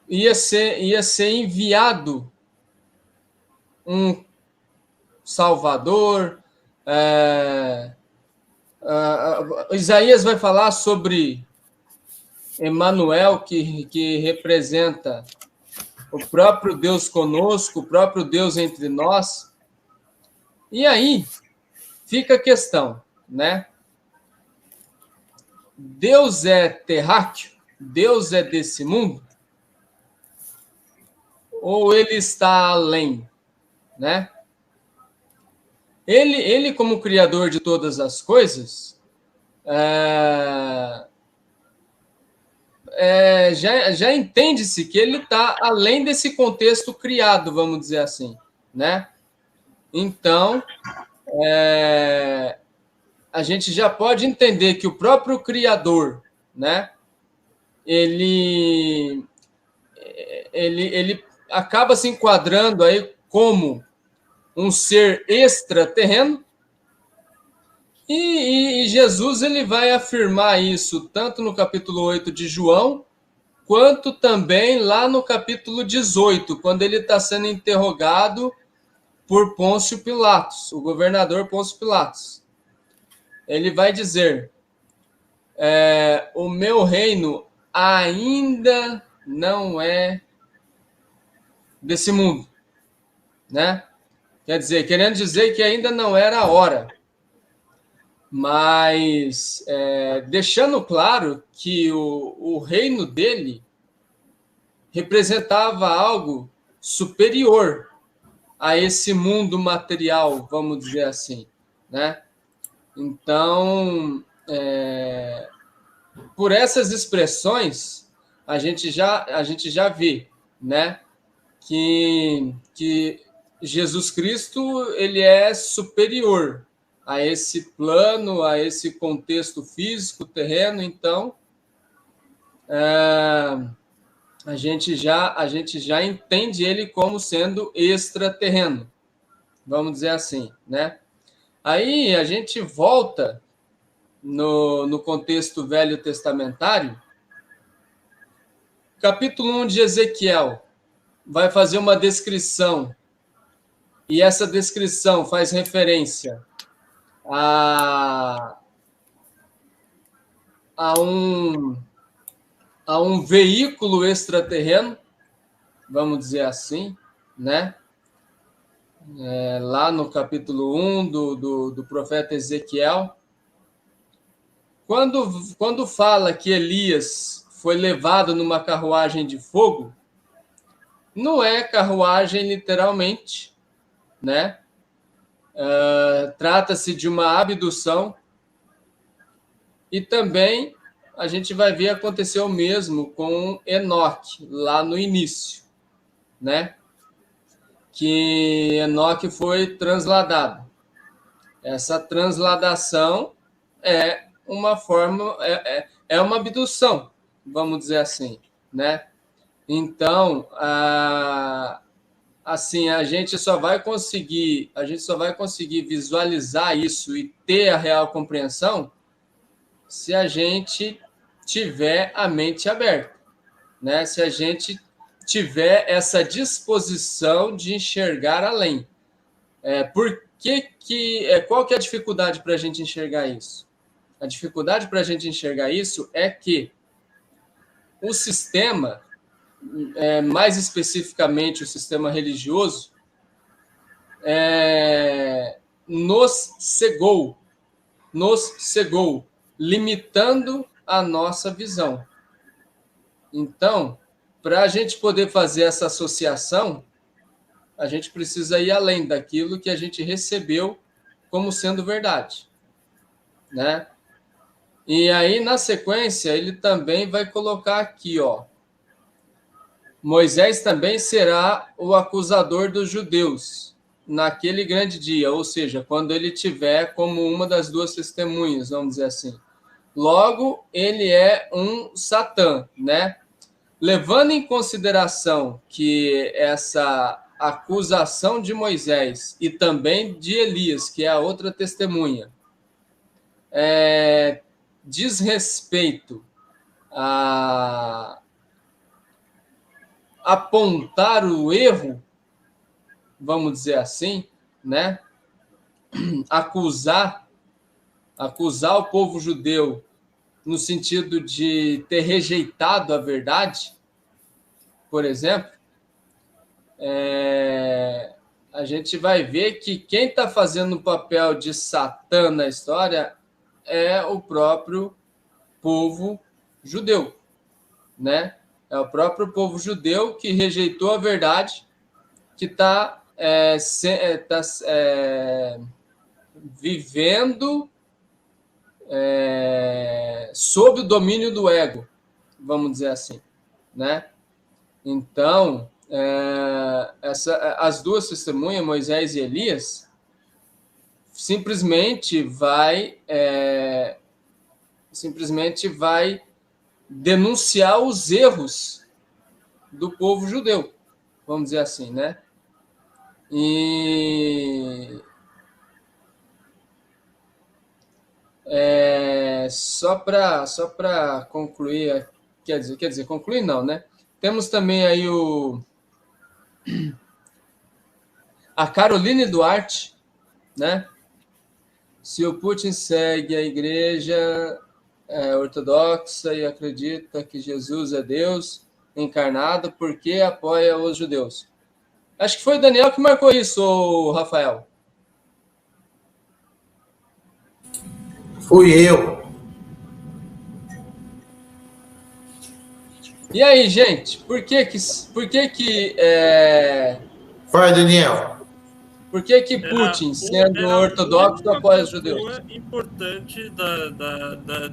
ia ser enviado um Salvador. Isaías vai falar sobre Emanuel, que representa o próprio Deus conosco, o próprio Deus entre nós. E aí fica a questão, né? Deus é terráqueo? Deus é desse mundo? Ou ele está além, né? Ele como criador de todas as coisas, já entende-se que ele está além desse contexto criado, vamos dizer assim, né? Então, a gente já pode entender que o próprio Criador, né? Ele acaba se enquadrando aí como um ser extraterreno, e Jesus ele vai afirmar isso tanto no capítulo 8 de João, quanto também lá no capítulo 18, quando ele está sendo interrogado por Pôncio Pilatos, o governador Pôncio Pilatos. Ele vai dizer, o meu reino ainda não é desse mundo, né? Quer dizer, querendo dizer que ainda não era a hora, mas deixando claro que o reino dele representava algo superior a esse mundo material, vamos dizer assim, né? Então, por essas expressões, a gente já vê, né, que Jesus Cristo ele é superior a esse plano, a esse contexto físico, terreno. Então, a gente já entende ele como sendo extraterreno, vamos dizer assim, né? Aí a gente volta no contexto velho testamentário, capítulo 1 de Ezequiel vai fazer uma descrição, e essa descrição faz referência a um veículo extraterreno, vamos dizer assim, né? Lá no capítulo 1 do profeta Ezequiel, quando fala que Elias foi levado numa carruagem de fogo, não é carruagem literalmente, né? Trata-se de uma abdução, e também a gente vai ver acontecer o mesmo com Enoque, lá no início, né? Que Enoque foi transladado. Essa transladação é uma forma, é uma abdução, vamos dizer assim, né? Então, assim, a gente só vai conseguir visualizar isso e ter a real compreensão se a gente tiver a mente aberta, né? Se a gente tiver essa disposição de enxergar além. Qual que é a dificuldade para a gente enxergar isso? A dificuldade para a gente enxergar isso é que o sistema, mais especificamente o sistema religioso, nos cegou, limitando a nossa visão. Então, para a gente poder fazer essa associação, a gente precisa ir além daquilo que a gente recebeu como sendo verdade, né? E aí, na sequência, ele também vai colocar aqui, ó, Moisés também será o acusador dos judeus naquele grande dia, ou seja, quando ele tiver como uma das duas testemunhas, vamos dizer assim. Logo, ele é um Satã, né? Levando em consideração que essa acusação de Moisés e também de Elias, que é a outra testemunha, diz respeito a apontar o erro, vamos dizer assim, né? Acusar o povo judeu no sentido de ter rejeitado a verdade, por exemplo, a gente vai ver que quem está fazendo o papel de Satã na história é o próprio povo judeu, né? É o próprio povo judeu que rejeitou a verdade, que está vivendo sob o domínio do ego, vamos dizer assim, né? Então, as duas testemunhas, Moisés e Elias, simplesmente vai denunciar os erros do povo judeu, vamos dizer assim, né? E só para concluir, quer dizer, concluir não, né? Temos também aí a Caroline Duarte, né? Se o Putin segue a igreja ortodoxa e acredita que Jesus é Deus encarnado, por que apoia os judeus? Acho que foi o Daniel que marcou isso, Rafael. Fui eu. E aí, gente, por que Vai, Daniel. Por que Putin, sendo ortodoxo, apoia os judeus? Importante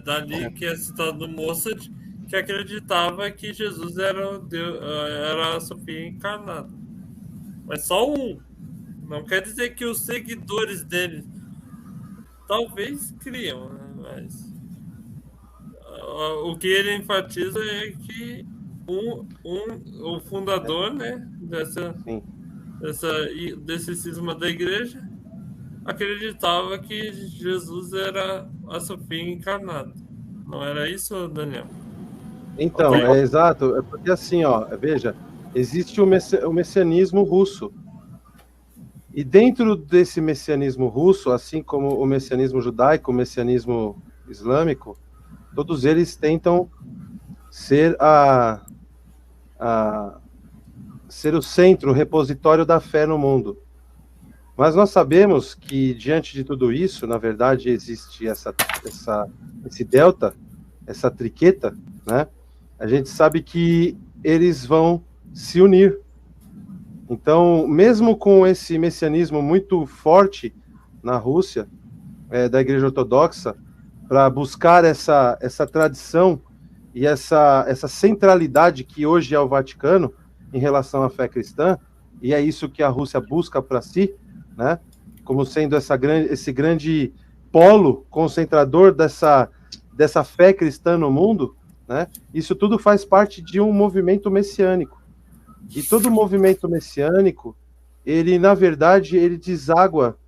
dali que é citado no Mossad, que acreditava que Jesus era a Sofia encarnada. Mas só um. Não quer dizer que os seguidores dele talvez criam, né? Mas o que ele enfatiza é que o fundador, né, desse cisma da igreja acreditava que Jesus era a Sofia encarnada. Não era isso, Daniel? Então, Okay. Exato. É porque assim, veja, existe o messianismo russo. E dentro desse messianismo russo, assim como o messianismo judaico, o messianismo islâmico, todos eles tentam ser ser o centro, o repositório da fé no mundo. Mas nós sabemos que, diante de tudo isso, na verdade, existe esse delta, essa triqueta, né? A gente sabe que eles vão se unir. Então, mesmo com esse messianismo muito forte na Rússia, da Igreja Ortodoxa, para buscar essa tradição e essa centralidade que hoje é o Vaticano em relação à fé cristã, e é isso que a Rússia busca para si, né? Como sendo esse grande polo concentrador dessa fé cristã no mundo, né? Isso tudo faz parte de um movimento messiânico. E todo movimento messiânico, ele, na verdade, ele deságua,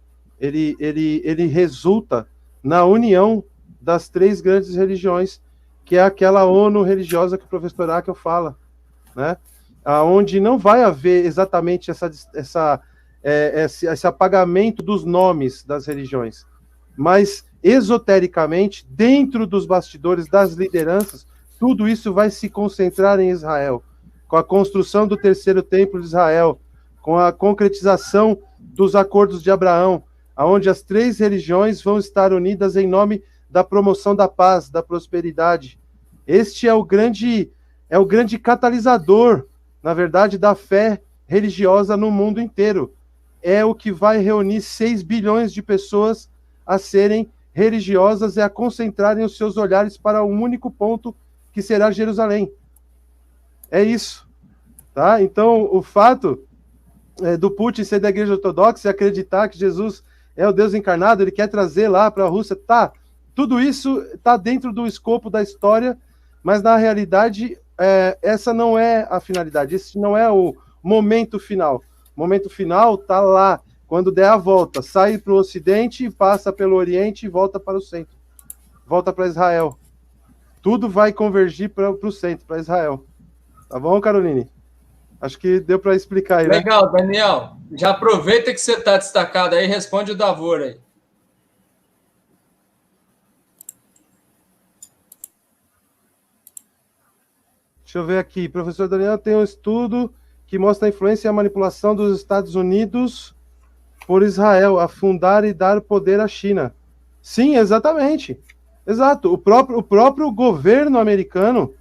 ele resulta na união das três grandes religiões, que é aquela ONU religiosa que o professor Akel fala, né? Onde não vai haver exatamente esse apagamento dos nomes das religiões, mas esotericamente, dentro dos bastidores das lideranças, tudo isso vai se concentrar em Israel, com a construção do terceiro templo de Israel, com a concretização dos acordos de Abraão, aonde as três religiões vão estar unidas em nome da promoção da paz, da prosperidade. Este é o grande catalisador, na verdade, da fé religiosa no mundo inteiro. É o que vai reunir 6 bilhões de pessoas a serem religiosas e a concentrarem os seus olhares para um único ponto, que será Jerusalém. É isso, tá? Então, o fato do Putin ser da Igreja Ortodoxa e acreditar que Jesus é o Deus encarnado, ele quer trazer lá para a Rússia, tudo isso está dentro do escopo da história, mas na realidade essa não é a finalidade, esse não é o momento final. O momento final está lá, quando der a volta, sai para o Ocidente, passa pelo Oriente e volta para o centro, volta para Israel. Tudo vai convergir para o centro, para Israel. Tá bom, Caroline? Acho que deu para explicar aí, né? Legal, Daniel. Já aproveita que você está destacado aí, responde o Davor aí. Deixa eu ver aqui. Professor Daniel tem um estudo que mostra a influência e a manipulação dos Estados Unidos por Israel, afundar e dar poder à China. Sim, exatamente. Exato. O próprio governo americano,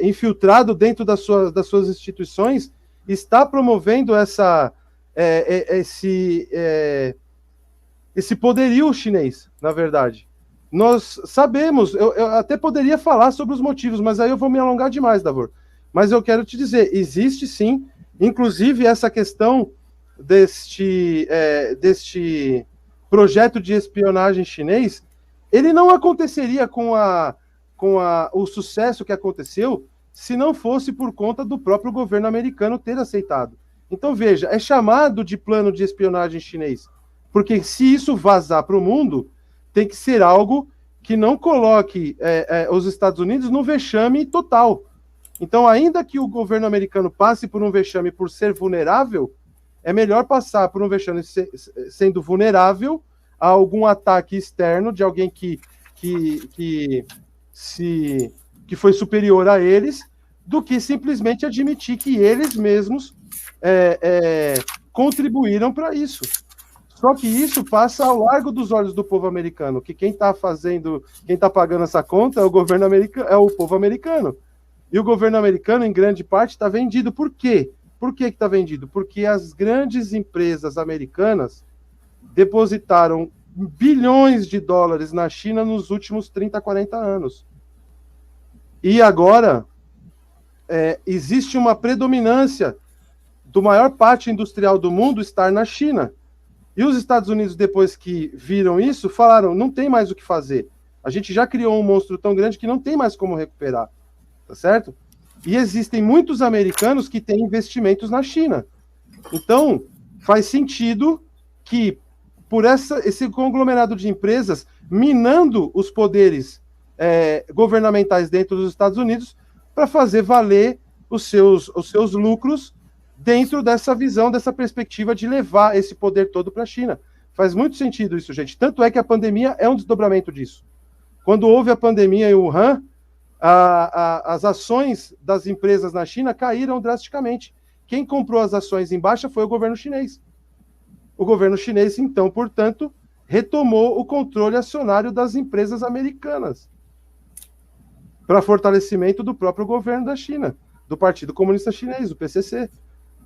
infiltrado dentro das suas instituições, está promovendo esse poderio chinês, na verdade. Nós sabemos, eu até poderia falar sobre os motivos, mas aí eu vou me alongar demais, Davor. Mas eu quero te dizer, existe sim, inclusive essa questão deste projeto de espionagem chinês, ele não aconteceria com o sucesso que aconteceu se não fosse por conta do próprio governo americano ter aceitado. Então, veja, é chamado de plano de espionagem chinês, porque se isso vazar para o mundo, tem que ser algo que não coloque os Estados Unidos no vexame total. Então, ainda que o governo americano passe por um vexame por ser vulnerável, é melhor passar por um vexame sendo vulnerável a algum ataque externo de alguém que foi superior a eles, do que simplesmente admitir que eles mesmos contribuíram para isso. Só que isso passa ao largo dos olhos do povo americano, que quem está pagando essa conta é o governo americano, é o povo americano. E o governo americano, em grande parte, está vendido. Por quê? Por que está vendido? Porque as grandes empresas americanas depositaram bilhões de dólares na China nos últimos 30, 40 anos. E agora existe uma predominância do maior pátio industrial do mundo estar na China. E os Estados Unidos, depois que viram isso, falaram, não tem mais o que fazer. A gente já criou um monstro tão grande que não tem mais como recuperar. Tá certo? E existem muitos americanos que têm investimentos na China. Então, faz sentido que, por esse conglomerado de empresas, minando os poderes governamentais dentro dos Estados Unidos, para fazer valer os seus lucros dentro dessa visão, dessa perspectiva de levar esse poder todo para a China. Faz muito sentido isso, gente. Tanto é que a pandemia é um desdobramento disso. Quando houve a pandemia em Wuhan, as ações das empresas na China caíram drasticamente. Quem comprou as ações em baixa foi o governo chinês. O governo chinês, então, portanto, retomou o controle acionário das empresas americanas para fortalecimento do próprio governo da China, do Partido Comunista Chinês, o PCC.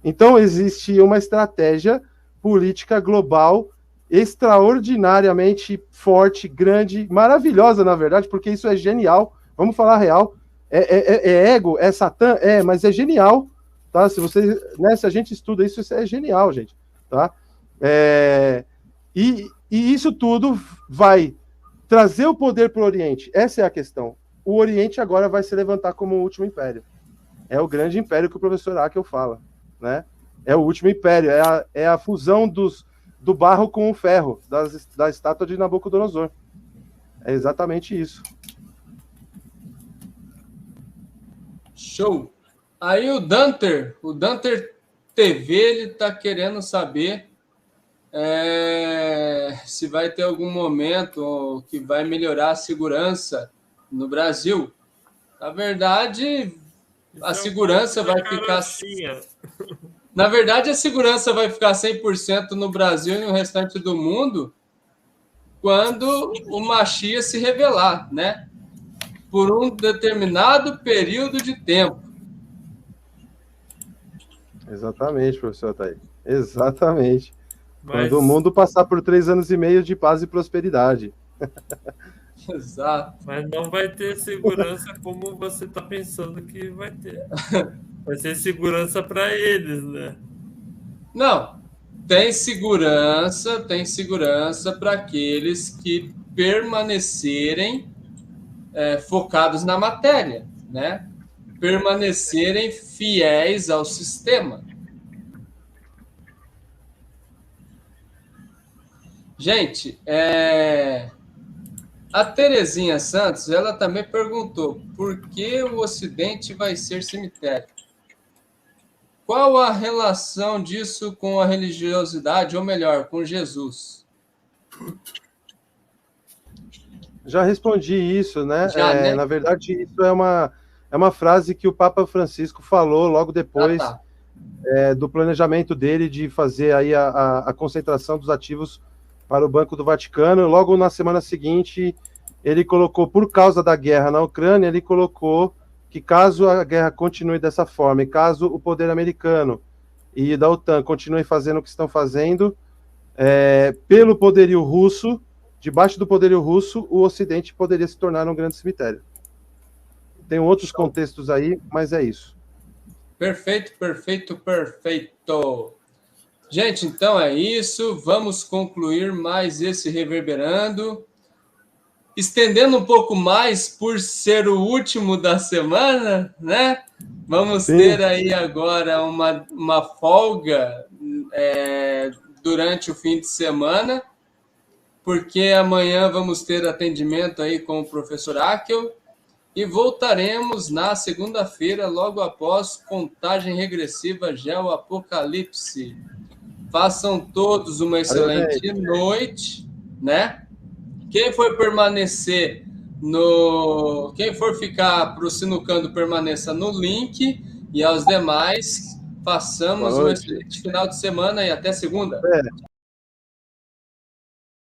Então, existe uma estratégia política global extraordinariamente forte, grande, maravilhosa, na verdade, porque isso é genial. Vamos falar a real. É ego, é Satã, mas é genial, tá? Se a gente estuda isso, isso é genial, gente, tá? E isso tudo vai trazer o poder para o Oriente. Essa é a questão. O Oriente agora vai se levantar como o último império. É o grande império que o professor Akel fala, né? É o último império, é a fusão do barro com o ferro, da estátua de Nabucodonosor. É exatamente isso. Show! Aí o Danter TV, ele está querendo saber se vai ter algum momento que vai melhorar a segurança no Brasil. Na verdade, a segurança vai ficar... Na verdade, a segurança vai ficar 100% no Brasil e no restante do mundo quando o Mashiach se revelar, né? Por um determinado período de tempo. Exatamente, professor Ataí. Exatamente. Quando o mundo passar por 3 anos e meio de paz e prosperidade. Exato. Mas não vai ter segurança como você está pensando que vai ter. Vai ser segurança para eles, né? Não. Tem segurança para aqueles que permanecerem focados na matéria, né? Permanecerem fiéis ao sistema. Gente, a Terezinha Santos, ela também perguntou por que o Ocidente vai ser cemitério? Qual a relação disso com a religiosidade, ou melhor, com Jesus? Já respondi isso, né? Na verdade, isso é é uma frase que o Papa Francisco falou logo depois do planejamento dele de fazer aí a concentração dos ativos para o Banco do Vaticano. Logo na semana seguinte, ele colocou, por causa da guerra na Ucrânia, ele colocou que caso a guerra continue dessa forma, e caso o poder americano e da OTAN continuem fazendo o que estão fazendo, pelo poderio russo, debaixo do poderio russo, o Ocidente poderia se tornar um grande cemitério. Tem outros contextos aí, mas é isso. Perfeito, perfeito, perfeito. Gente, então é isso. Vamos concluir mais esse Reverberando. Estendendo um pouco mais por ser o último da semana, né? Vamos ter aí agora uma folga durante o fim de semana, porque amanhã vamos ter atendimento aí com o professor Akel e voltaremos na segunda-feira, logo após Contagem Regressiva Geo Apocalipse. Façam todos uma excelente noite, né? Quem for permanecer quem for ficar pro Sinucando, permaneça no link, e aos demais, façamos um excelente final de semana e até segunda.